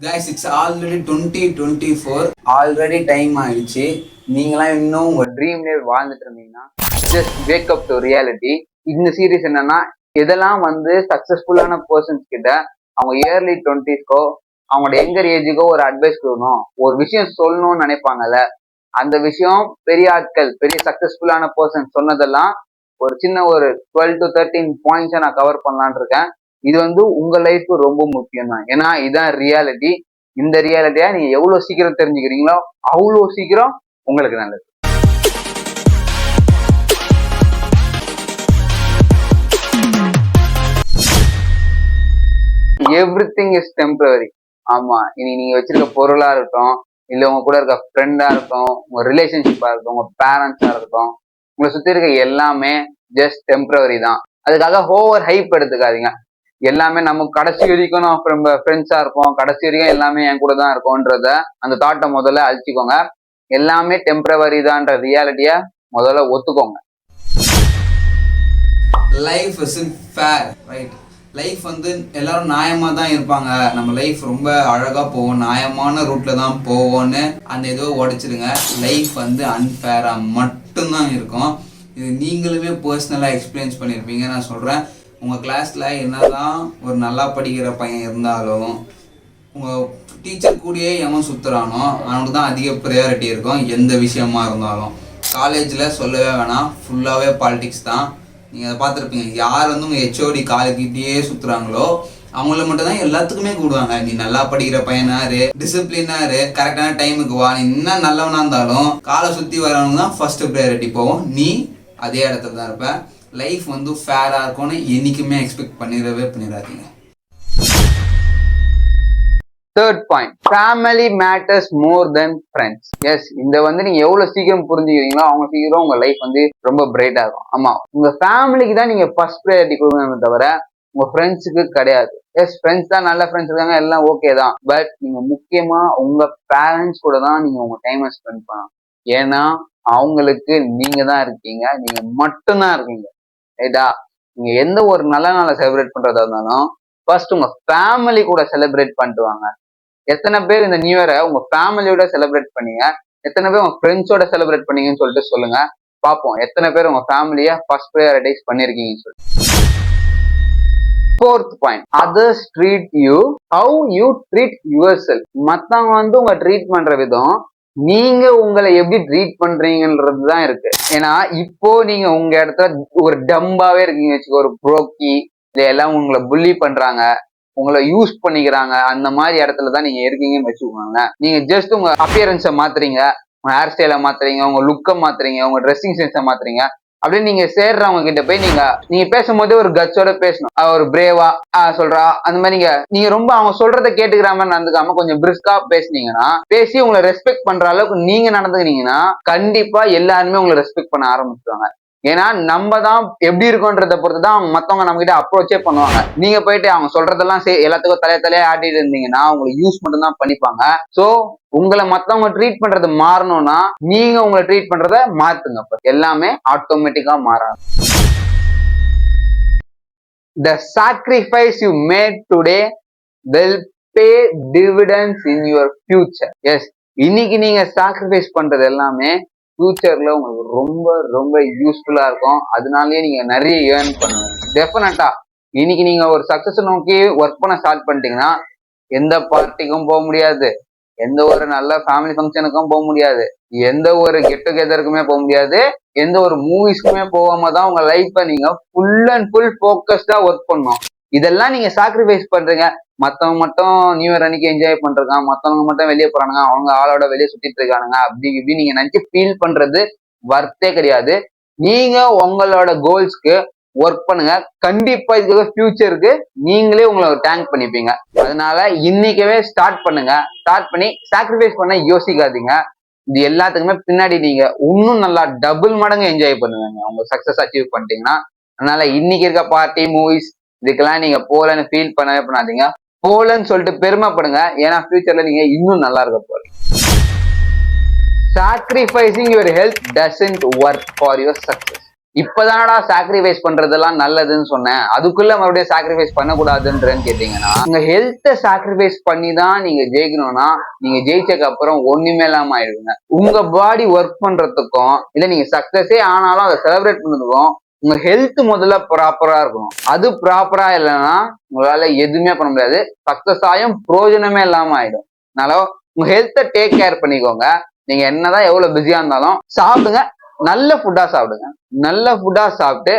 Guys, it's already 2024. Already time ஆயிடுச்சு. நீங்களாம் இன்னும் உங்க ட்ரீம்லேயே வாழ்ந்துட்டு இருந்தீங்கன்னா just wake up to reality. இந்த சீரீஸ் என்னன்னா, இதெல்லாம் வந்து சக்சஸ்ஃபுல்லான பர்சன்ஸ் கிட்ட அவங்க இயர்லி 20ஸ்க்கோ அவங்களோட யங்கர் ஏஜுக்கோ ஒரு அட்வைஸ் கொடுக்கணும், ஒரு விஷயம் சொல்லணும்னு நினைப்பாங்கல்ல, அந்த விஷயம் பெரிய ஆட்கள், பெரிய சக்சஸ்ஃபுல்லான பர்சன் சொன்னதெல்லாம் ஒரு சின்ன ஒரு 12 to 13 பாயிண்ட்ஸை நான் கவர் பண்ணலான் இருக்கேன். இது வந்து உங்க லைஃப் ரொம்ப முக்கியம் தான். ஏன்னா இதான் ரியாலிட்டி. இந்த ரியாலிட்டியா நீங்க எவ்வளவு சீக்கிரம் தெரிஞ்சுக்கிறீங்களோ அவ்வளோ சீக்கிரம் உங்களுக்கு நல்லது. Everything is temporary. ஆமா, இனி நீங்க வச்சிருக்க பொருளா இருக்கட்டும், இல்ல உங்க கூட இருக்க ஃப்ரெண்டா இருக்கட்டும், உங்க ரிலேஷன்ஷிப்பா இருக்கட்டும், உங்க பேரண்ட்ஸா இருக்கட்டும், உங்களை சுத்தி இருக்க எல்லாமே ஜஸ்ட் டெம்பரரி தான். அதுக்காக ஓவர் ஹைப் எடுத்துக்காதீங்க. எல்லாமே நம்ம கடைசி வரைக்கும் நம்ம ஃப்ரெண்ட்ஸா இருப்போம், கடைசி வரைக்கும் எல்லாமே என் கூட தான் இருக்கும்ன்றத அந்த தாட்டை முதல்ல அழிச்சுக்கோங்க. எல்லாமே டெம்பரவரி தான்ற ரியாலிட்டிய முதல்ல ஒத்துக்கோங்க. Life isn't fair, right? Life வந்து எல்லாரும் நியாயமா தான் இருப்பாங்க, நம்ம லைஃப் ரொம்ப அழகா போவோம், நியாயமான ரூட்ல தான் போவோம்னு அந்த ஏதோ உடைச்சிடுங்க. லைஃப் வந்து அன்ஃபேரா மட்டும்தான் இருக்கும். இது நீங்களுமே பர்சனலா எக்ஸ்பீரியன்ஸ் பண்ணியிருப்பீங்க. நான் சொல்றேன், உங்கள் கிளாஸில் என்னதான் ஒரு நல்லா படிக்கிற பையன் இருந்தாலும் உங்கள் டீச்சர் கூடயே எவன் சுற்றுறானோ அவனுக்கு தான் அதிக ப்ரையாரிட்டி இருக்கும் எந்த விஷயமா இருந்தாலும். காலேஜில் சொல்லவே வேணாம், ஃபுல்லாகவே பாலிடிக்ஸ் தான். நீங்கள் அதை பார்த்துருப்பீங்க. யார் வந்து உங்கள் ஹெச்ஓடி காலேஜ்கிட்டயே சுற்றுறாங்களோ அவங்கள மட்டும் தான் எல்லாத்துக்குமே கூடுவாங்க. நீ நல்லா படிக்கிற பையனாரு, டிசிப்ளினாரு, கரெக்டான டைமுக்கு வா, நீ இன்னும் நல்லவனா இருந்தாலும் காலை சுற்றி வரவங்க தான் ஃபர்ஸ்ட் ப்ரையாரிட்டி போவோம். நீ அதே இடத்துல தான் இருப்ப. லைஃப் வந்து ஃபேரா இருக்கும்னு என்னைக்குமே எக்ஸ்பெக்ட் பண்ணிடாதீங்க. தேர்ட் பாயிண்ட், ஃபேமிலி மேட்டர்ஸ் மோர் தென் ஃப்ரெண்ட்ஸ். எஸ், இந்த வந்து நீங்க எவ்வளவு சீக்கிரம் புரிஞ்சுக்கிறீங்களோ அவங்க சீக்கிரம் உங்க லைஃப் வந்து ரொம்ப பிரைட்டா இருக்கும். ஆமா, உங்க ஃபேமிலிக்கு தான் நீங்க ஃபர்ஸ்ட் ப்ரையாரிட்டி கொடுக்கணுமே தவிர உங்க ஃப்ரெண்ட்ஸுக்கு கிடையாது. எஸ், ஃப்ரெண்ட்ஸ் தான், நல்ல ஃப்ரெண்ட்ஸ் இருக்காங்க, எல்லாம் ஓகே தான். பட் நீங்க முக்கியமா உங்க பேரண்ட்ஸ் கூட தான் நீங்க உங்க டைமை ஸ்பெண்ட் பண்ணணும். ஏன்னா அவங்களுக்கு நீங்க தான் இருக்கீங்க, நீங்க மட்டும்தான் இருக்கீங்க, ரைட்டா? நீங்க எந்த ஒரு நல்ல நாளை செலிப்ரேட் பண்றதா இருந்தாலும் ஃபர்ஸ்ட் உங்க ஃபேமிலி கூட செலிப்ரேட் பண்ணிட்டு வாங்க. எத்தனை பேர் இந்த நியூ இயரை உங்க ஃபேமிலியோட செலிப்ரேட் பண்ணீங்க, எத்தனை பேர் உங்க ஃப்ரெண்ட்ஸோட செலிப்ரேட் பண்ணீங்கன்னு சொல்லிட்டு சொல்லுங்க பார்ப்போம். எத்தனை பேர் உங்க ஃபேமிலியை ஃபர்ஸ்ட் ப்ரையாரிட்டைஸ் பண்ணிருக்கீங்கன்னு சொல்லிட்டு. Fourth point, others treat you how you treat your self. மத்தவங்க வந்து உங்க ட்ரீட் பண்ற விதம் நீங்க உங்களை எப்படி ட்ரீட் பண்றீங்கன்றது தான் இருக்கு. ஏன்னா இப்போ நீங்க உங்க இடத்துல ஒரு டம்பாவே இருக்கீங்க வச்சுக்கோ, ஒரு புரோக்கி, இல்ல எல்லாம் உங்களை புள்ளி பண்றாங்க, உங்களை யூஸ் பண்ணிக்கிறாங்க, அந்த மாதிரி இடத்துல தான் நீங்க இருக்கீங்கன்னு வச்சுக்கோங்க. நீங்க ஜஸ்ட் உங்க அப்பியரன்ஸை மாத்துறீங்க, உங்க ஹேர் ஸ்டைலை மாத்துறீங்க, உங்க லுக்கை மாத்துறீங்க, உங்க ட்ரெஸ்ஸிங் சென்ஸை மாத்துறீங்க. அப்படின்னு நீங்க சேர்றவங்க கிட்ட போய் நீங்க பேசும்போதே ஒரு கட்ஸோட பேசணும். ஒரு பிரேவா சொல்றா அந்த மாதிரி நீங்க ரொம்ப அவங்க சொல்றதை கேட்டுக்கிற மாதிரி நடந்துக்காம கொஞ்சம் பிரிஸ்கா பேசுனீங்கன்னா, பேசி உங்களை ரெஸ்பெக்ட் பண்ற அளவுக்கு நீங்க நடந்துக்கினீங்கன்னா கண்டிப்பா எல்லாருமே உங்களை ரெஸ்பெக்ட் பண்ண ஆரம்பிச்சுவாங்க. ஏன்னா நம்ம தான் எப்படி இருக்கோன்றதை பொறுத்து தான் அவங்க மத்தவங்க நம்ம கிட்ட அப்ரோச்சே பண்ணுவாங்க. நீங்க போயிட்டு அவங்க சொல்றதெல்லாம் எல்லாத்துக்கும் தலையா ஆட்டிட்டு இருந்தீங்கன்னா அவங்களை யூஸ் மட்டும் தான் பண்ணிப்பாங்க. சோ உங்களை மத்தவங்க ட்ரீட் பண்றது மாறணும்னா நீங்க உங்களை ட்ரீட் பண்றத மாத்துங்க. எல்லாமே ஆட்டோமேட்டிக்கா மாறாது. The sacrifice you made today will pay dividends in your future. Yes, இன்னைக்கு நீங்க சாக்ரிஃபைஸ் பண்றது எல்லாமே ஃபியூச்சர்ல உங்களுக்கு ரொம்ப ரொம்ப யூஸ்ஃபுல்லா இருக்கும். அதனாலயே நீங்க நிறைய ஏர்ன் பண்ணுவீங்க. டெஃபினட்டா இன்னைக்கு நீங்க ஒரு சக்சஸ் நோக்கி ஒர்க் பண்ண ஸ்டார்ட் பண்ணிட்டீங்கன்னா எந்த பார்ட்டிக்கும் போக முடியாது, எந்த ஒரு நல்ல ஃபேமிலி ஃபங்க்ஷனுக்கும் போக முடியாது, எந்த ஒரு கெட் டுகெதருக்குமே போக முடியாது, எந்த ஒரு மூவிஸ்க்குமே போகாம தான் உங்க லைஃப்பை நீங்க ஃபுல் அண்ட் ஃபுல் ஃபோக்கஸ்டா ஒர்க் பண்ணணும். இதெல்லாம் நீங்க சாக்ரிஃபைஸ் பண்றீங்க. மத்தவங்க மட்டும் நியூ இயர் அன்னைக்கு என்ஜாய் பண்றாங்க, மத்தவங்க மட்டும் வெளியே போறானுங்க, அவங்க ஆளோட வெளியே சுத்திட்டு இருக்கானுங்க, அப்படி இப்படி நீங்க நினைச்சு ஃபீல் பண்றது வர்த்தே கிடையாது. நீங்க உங்களோட கோல்ஸ்க்கு ஒர்க் பண்ணுங்க. கண்டிப்பா இதுக்கு ஃபியூச்சருக்கு நீங்களே உங்களை டேங்க் பண்ணிப்பீங்க. அதனால இன்னைக்கவே ஸ்டார்ட் பண்ணுங்க. ஸ்டார்ட் பண்ணி சாக்ரிஃபைஸ் பண்ண யோசிக்காதீங்க. இது எல்லாத்துக்குமே பின்னாடி நீங்க இன்னும் நல்லா டபுள் மடங்கு என்ஜாய் பண்ணுவீங்க உங்க சக்சஸ் அச்சீவ் பண்ணிட்டீங்கன்னா. அதனால இன்னைக்கு இருக்க பார்ட்டி, மூவிஸ் இதுக்கெல்லாம் நீங்க போலன்னு ஃபீல் பண்ணவே பண்ணாதீங்க. போலன்னு சொல்லிட்டு பெருமைப்படுங்க. ஏன்னா ஃபியூச்சர்ல நீங்க இன்னும் நல்லா இருக்க போறீங்க. Sacrificing your health doesn't work for your success. இப்பதானடா சாக்ரிஃபைஸ் பண்றதெல்லாம் நல்லதுன்னு சொன்னேன், அதுக்குள்ள மறுபடியும் சாக்ரிஃபைஸ் பண்ணக்கூடாதுன்றன்னு கேட்டீங்கன்னா, உங்க ஹெல்த்தை சாக்ரிஃபைஸ் பண்ணி தான் நீங்க ஜெயிக்கணும்னா நீங்க ஜெயிச்சதுக்கு அப்புறம் ஒண்ணுமே இல்லாம ஆயிடுங்க. உங்க பாடி ஒர்க் பண்றதுக்கும் இல்ல நீங்க சக்சஸே ஆனாலும் அதை செலிப்ரேட் பண்ணதுக்கும் உங்க ஹெல்த் முதல்ல ப்ராப்பரா இருக்கணும். அது ப்ராப்பரா இல்லைன்னா உங்களால எதுவுமே பண்ண முடியாது. சக்சஸ் ஆயும் பிரயோஜனமே இல்லாம ஆயிடும். அதனால உங்க ஹெல்த்தை டேக் கேர் பண்ணிக்கோங்க. நீங்க என்னதான் எவ்வளவு பிஸியா இருந்தாலும் சாப்பிடுங்க, நல்ல ஃபுட்டா சாப்பிடுங்க. நல்ல ஃபுட்டா சாப்பிட்டு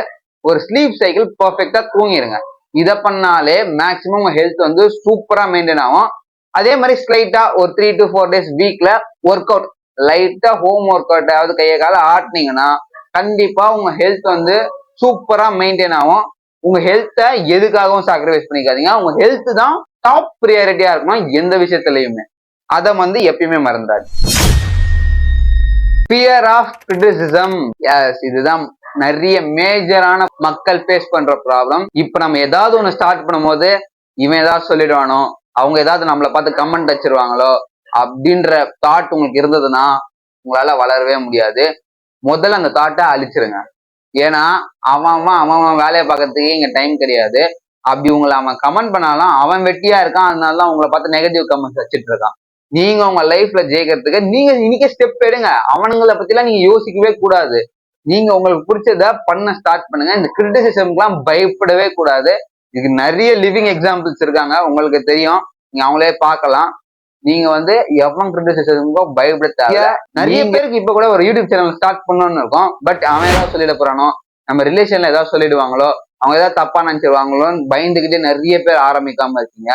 ஒரு ஸ்லீப் சைக்கிள் பர்ஃபெக்டா தூங்கிடுங்க. இதை பண்ணாலே மேக்சிமம் உங்க ஹெல்த் வந்து சூப்பரா மெயின்டைன் ஆகும். அதே மாதிரி ஸ்லைட்டா ஒரு 3 to 4 days வீக்ல ஒர்க் அவுட், லைட்டா ஹோம் ஒர்க் அவுட் ஆகுது, கையை கால ஆட்டினீங்கன்னா கண்டிப்பா உங்க ஹெல்த் வந்து சூப்பரா மெயின்டைன் ஆகும். உங்க ஹெல்த்தை எதுக்காகவும் சாக்ரிஃபைஸ் பண்ணிக்காதீங்க. உங்க ஹெல்த் தான் டாப் ப்ரியாரிட்டியா இருக்கணும் எந்த விஷயத்துலயுமே. அதை வந்து எப்பயுமே மறந்துடாது. ஃபியர் ஆஃப் கிரிட்டிசிசம், எஸ், இதுதான் நிறைய மேஜரான மக்கள் ஃபேஸ் பண்ற ப்ராப்ளம். இப்ப நம்ம ஏதாவது ஒண்ணு ஸ்டார்ட் பண்ணும்போது இவன் ஏதாவது சொல்லிடுவானோ, அவங்க ஏதாவது நம்மளை பார்த்து கமெண்ட் வச்சிருவாங்களோ அப்படின்ற தாட் உங்களுக்கு இருந்ததுன்னா உங்களால வளரவே முடியாது. முதல்ல அந்த தாட்டை அழிச்சிருங்க. ஏன்னா அவன் வேலையை பார்க்கறதுக்கே இங்க டைம் கிடையாது. அப்படி உங்களை அவன் கமெண்ட் பண்ணாலும் அவன் வெட்டியா இருக்கான், அதனாலதான் உங்களை பார்த்து நெகட்டிவ் கமெண்ட்ஸ் வச்சுட்டு இருக்கான். நீங்க உங்க லைஃப்ல ஜெயிக்கிறதுக்கு நீங்க இன்னைக்கே ஸ்டெப் எடுங்க. அவனுங்களை பத்தி எல்லாம் நீங்க யோசிக்கவே கூடாது. நீங்க உங்களுக்கு பிடிச்சத பண்ண ஸ்டார்ட் பண்ணுங்க. இந்த கிரிட்டிசிசம்லாம் பயப்படவே கூடாது. இதுக்கு நிறைய லிவிங் எக்ஸாம்பிள்ஸ் இருக்காங்க, உங்களுக்கு தெரியும், நீங்க அவங்களே பார்க்கலாம். நீங்க வந்து எவன் கிரிட்டிசிசம்க்கோ பயப்பட தேவை. நிறைய பேருக்கு இப்ப கூட ஒரு யூடியூப் சேனல் ஸ்டார்ட் பண்ணணும்னு இருக்கும். பட் அவன் ஏதாவது சொல்லிட போறானோ, நம்ம ரிலேஷன்ல ஏதாவது சொல்லிடுவாங்களோ, அவங்க ஏதாவது தப்பா நினைச்சிருவாங்களோன்னு பயந்துகிட்டே நிறைய பேர் ஆரம்பிக்காம இருக்கீங்க.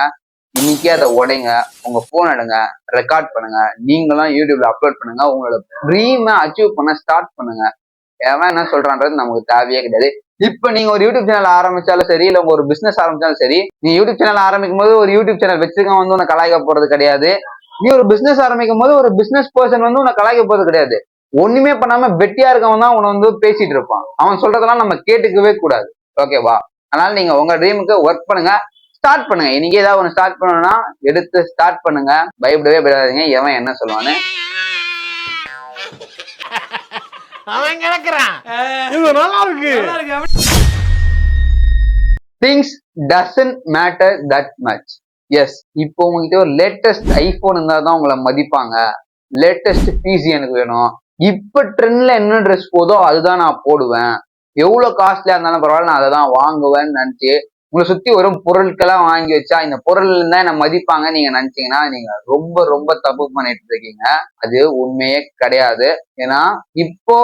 இன்னைக்கே அதை உடைங்க. உங்க போன் எடுங்க, ரெக்கார்ட் பண்ணுங்க, நீங்களும் யூடியூப்ல அப்லோட் பண்ணுங்க. உங்களோட ட்ரீமை அச்சீவ் பண்ண ஸ்டார்ட் பண்ணுங்க. எவன் என்ன சொல்றான்றது நமக்கு தேவையே கிடையாது. இப்ப நீங்க ஒரு யூடியூப் சேனல் ஆரம்பிச்சாலும் சரி, இல்ல ஒரு பிசினஸ் ஆரம்பிச்சாலும் சரி, நீ யூடியூப் சேனல் ஆரம்பிக்கும் போது ஒரு யூடியூப் சேனல் வச்சிருக்க வந்து உன்னை கலாய்க்க போறது கிடையாது. நீ ஒரு பிசினஸ் ஆரம்பிக்கும் போது ஒரு பிசினஸ் பர்சன் வந்து உன்னை கலாய்க்க போறது கிடையாது. ஒண்ணுமே பண்ணாம வெட்டியா இருக்கவன் தான் உன்னை வந்து பேசிட்டு இருப்பான். அவன் சொல்றதெல்லாம் நம்ம கேட்டுக்கவே கூடாது. ஓகேவா? அதனால நீங்க உங்க ட்ரீமுக்கு ஒர்க் பண்ணுங்க, ஸ்டார்ட் பண்ணுங்க. இன்னைக்கு ஏதாவது ஒன்று ஸ்டார்ட் பண்ணணும்னா எடுத்து ஸ்டார்ட் பண்ணுங்க. பயப்படவே பயப்படாதீங்க எவன் என்ன சொல்லுவான்னு. அவன் கிடக்குறான், இது நல்லா இருக்கு. Things doesn't matter that much. Yes, இப்போ உங்ககிட்ட ஒரு லேட்டஸ்ட் ஐபோன் இருந்தா தான் உங்களை மதிப்பாங்க. லேட்டஸ்ட் பிசி எனக்கு வேணும், இப்ப ட்ரெண்ட்ல என்ன ட்ரெஸ் போதோ அதுதான் நான் போடுவேன், எவ்வளவு காஸ்ட்லியா இருந்தாலும் பரவாயில்ல நான் அதை தான் வாங்குவேன்னு நினைச்சு உங்களை சுத்தி வரும் பொருட்கள்லாம் வாங்கி வச்சா இந்த பொருள் தான் என்ன மதிப்பாங்க நீங்க நினைச்சீங்கன்னா நீங்க ரொம்ப ரொம்ப தப்பு பண்ணிட்டு இருக்கீங்க. அது உண்மையே கிடையாது. ஏன்னா இப்போ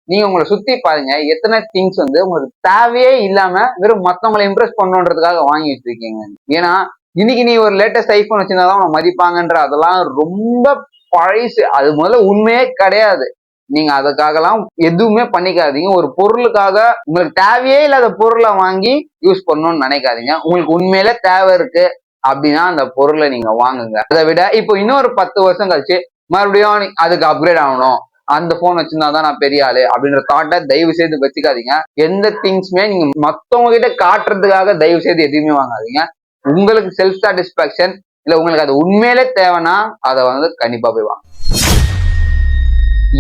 நீங்க உங்களை சுத்தி பாருங்க, எத்தனை திங்ஸ் வந்து உங்களுக்கு தேவையே இல்லாம வெறும் மத்தவங்களை இம்ப்ரெஸ் பண்ணணுன்றதுக்காக வாங்கி வச்சிருக்கீங்க. ஏன்னா இன்னைக்கு நீ ஒரு லேட்டஸ்ட் ஐபோன் வச்சிருந்தாதான் உங்களை மதிப்பாங்கன்ற அதெல்லாம் ரொம்ப பழசு. அது முதல்ல உண்மையே கிடையாது. நீங்க அதுக்காகலாம் எதுவுமே பண்ணிக்காதீங்க. ஒரு பொருளுக்காக உங்களுக்கு தேவையே இல்லாத பொருளை வாங்கி யூஸ் பண்ணணும்னு நினைக்காதீங்க. உங்களுக்கு உண்மையில தேவை இருக்கு அப்படின்னா அந்த பொருளை நீங்க வாங்குங்க. அதை விட இப்போ இன்னொரு 10 வருஷம் கழிச்சு மறுபடியும் அதுக்கு அப்கிரேட் ஆகணும், அந்த போன் வச்சிருந்தாதான் நான் பெரிய ஆளு அப்படின்ற தாட்டை தயவு செய்து வச்சுக்காதீங்க. எந்த திங்ஸ்மே நீங்க மத்தவங்க கிட்ட காட்டுறதுக்காக தயவு செய்து எதுவுமே வாங்காதீங்க. உங்களுக்கு செல்ஃப் சாட்டிஸ்பாக்சன் இல்ல உங்களுக்கு அது உண்மையிலே தேவைன்னா அதை வந்து கண்டிப்பா போய் வாங்க.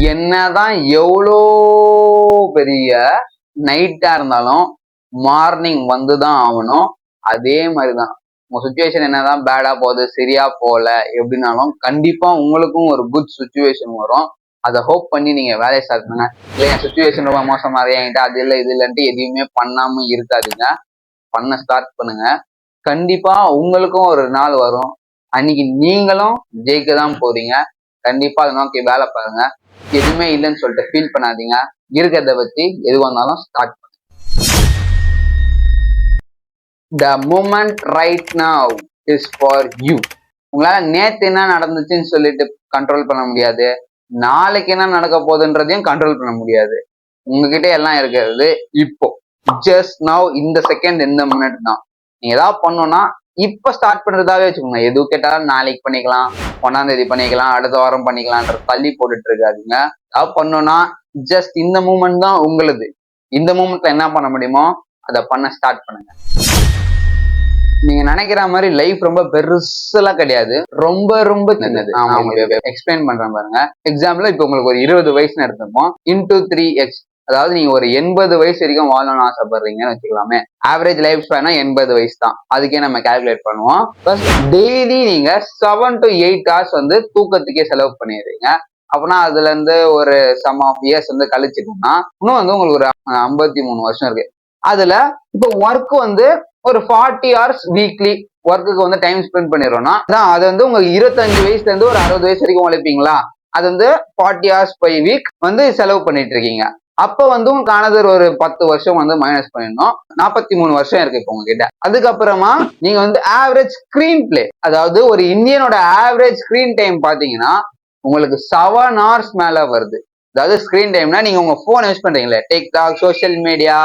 என்னதான் எவ்வளோ பெரிய நைட்டா இருந்தாலும் மார்னிங் வந்துதான் ஆகணும். அதே மாதிரிதான் உங்க சுச்சுவேஷன் என்னதான் பேடா போகுது, சரியா போகல எப்படின்னாலும் கண்டிப்பா உங்களுக்கும் ஒரு குட் சுச்சுவேஷன் வரும். அதை ஹோப் பண்ணி நீங்க வேலையை ஸ்டார்ட் பண்ணுங்க. இல்லை என் சுச்சுவேஷன் ரொம்ப மோசமா என்கிட்ட அது இல்லை இது இல்லைன்ட்டு எதுவுமே பண்ணாம இருக்காதுங்க. பண்ண ஸ்டார்ட் பண்ணுங்க. கண்டிப்பா உங்களுக்கும் ஒரு நாள் வரும், அன்னைக்கு நீங்களும் ஜெயிக்க தான் போறீங்க. கண்டிப்பா அதை நோக்கி வேலை பாருங்க. எதுவுமே இல்லைன்னு சொல்லிட்டு ஃபீல் பண்ணாதீங்க. இருக்கிறத பத்தி எதுவாக இருந்தாலும் ஸ்டார்ட் பண்ணுங்க. The moment right now is for you. உங்களால நேத்து என்ன நடந்துச்சுன்னு சொல்லிட்டு கண்ட்ரோல் பண்ண முடியாது, நாளைக்கு என்ன நடக்க போகுதுன்றதையும் கண்ட்ரோல் பண்ண முடியாது. உங்ககிட்ட எல்லாம் இருக்கிறது இப்போ, ஜஸ்ட் நவ், இந்த செகண்ட், இந்த மினிட் தான். நீங்க ஏதாவது பண்ணணும்னா இப்ப ஸ்டார்ட் பண்றதாவே வச்சுக்கோங்க. எது கேட்டாலும் நாளைக்கு பண்ணிக்கலாம், 1ஆம் தேதி பண்ணிக்கலாம், அடுத்த வாரம் பண்ணிக்கலாம்ன்ற தள்ளி போட்டுட்டு இருக்காதுங்க. ஏதாவது பண்ணணும்னா ஜஸ்ட் இந்த மூமெண்ட் தான் உங்களுது. இந்த மூமெண்ட்ல என்ன பண்ண முடியுமோ அதை பண்ண ஸ்டார்ட் பண்ணுங்க. நீங்க நினைக்கிற மாதிரி லைஃப் ரொம்ப பெருசெல்லாம் கிடையாது, ரொம்ப ரொம்ப சின்னது. எக்ஸ்பிளைன் பண்றேன் பாருங்க. எக்ஸாம்பிள் இப்போ உங்களுக்கு ஒரு 20 வயசுன்னு எடுத்துப்போம். இன்டூ 3x அதாவது நீங்க ஒரு 80 வயசு வரைக்கும் வாழணும்னு ஆசைப்படுறீங்கன்னு வச்சுக்கலாமே. ஆவரேஜ் லைஃப் ஸ்பேனா 80 வயசு தான். அதுக்கே நம்ம கால்குலேட் பண்ணுவோம். டெய்லி நீங்க 7 to 8 hours வந்து தூக்கத்துக்கே செலவு பண்ணிடுறீங்க. அப்படின்னா அதுல இருந்து ஒரு சம் ஆஃப் இயர்ஸ் வந்து கழிச்சுட்டோம்னா இன்னும் வந்து உங்களுக்கு ஒரு 53 வருஷம் இருக்கு. அதுல இப்போ ஒர்க் வந்து ஒரு 40 hours வீக்லி ஒர்க்குக்கு வந்து டைம் ஸ்பெண்ட் பண்ணிடுறோம்னா அது வந்து உங்களுக்கு 25 வயசுல இருந்து ஒரு 60 வயசு வரைக்கும் உழைப்பீங்களா, அது வந்து 40 hours per week வந்து செலவு பண்ணிட்டு இருக்கீங்க. அப்ப வந்து உங்களுக்கு அனதர் ஒரு 10 வருஷம் வந்து மைனஸ் பண்ணிடணும். 43 வருஷம் இருக்கு இப்போ உங்ககிட்ட. அதுக்கப்புறமா நீங்க வந்து ஆவரேஜ் ஸ்கிரீன் பிளே, அதாவது ஒரு இந்தியனோட ஆவரேஜ் ஸ்கிரீன் டைம் பாத்தீங்கன்னா உங்களுக்கு 7 hours மேல வருது. அதாவது ஸ்கிரீன் டைம்னா நீங்க உங்க போன் யூஸ் பண்றீங்களே, TikTok, social media,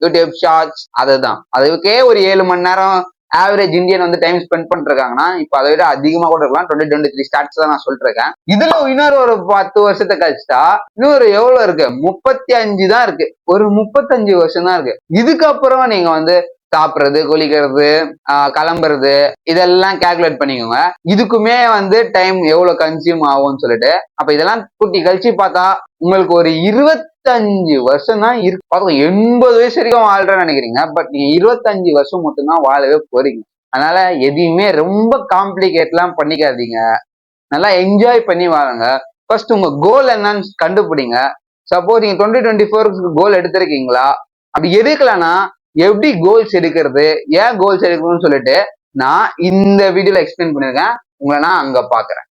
YouTube shorts, அதுதான். அதுக்கே ஒரு 7 மணி நேரம் ஆவரேஜ் இந்தியன் வந்து டைம் ஸ்பெண்ட் பண்ணிருக்காங்கன்னா இப்ப அதை விட அதிகமா கூட இருக்கலாம். 2023 ஸ்டாட்ஸ் தான் நான் சொல்லிருக்கேன். இதுல இன்னொரு ஒரு 10 வருஷத்தை கழிச்சுட்டா இன்னொரு எவ்வளவு இருக்கு, 35 தான் இருக்கு. ஒரு 35 வருஷம் தான் இருக்கு. இதுக்கப்புறம் நீங்க வந்து சாப்பிடுறது, குளிக்கிறது, கிளம்புறது, இதெல்லாம் கால்குலேட் பண்ணிக்கோங்க. இதுக்குமே வந்து டைம் எவ்வளவு கன்சியூம் ஆகும்னு சொல்லிட்டு அப்ப இதெல்லாம் கூட்டி கழிச்சு பார்த்தா உங்களுக்கு ஒரு 25 வருஷம் தான் இருக்கு. 80 வயசு வரைக்கும் வாழ்றேன்னு நினைக்கிறீங்க. பட் நீங்க 25 வருஷம் மட்டும்தான் வாழவே போறீங்க. அதனால எதையுமே ரொம்ப காம்ப்ளிகேட்லாம் பண்ணிக்காதீங்க. நல்லா என்ஜாய் பண்ணி வாழுங்க. ஃபர்ஸ்ட் உங்க கோல் என்னன்னு கண்டுபிடிங்க. சப்போஸ் நீங்க 2024 கோல் எடுத்திருக்கீங்களா, அப்படி எடுக்கலன்னா எப்படி கோல்ஸ் எடுக்கிறது, ஏன் கோல்ஸ் எடுக்கணும்னு சொல்லிட்டு நான் இந்த வீடியோல எக்ஸ்பிளைன் பண்ணிருக்கேன். உங்களை நான் அங்க பாக்குறேன்.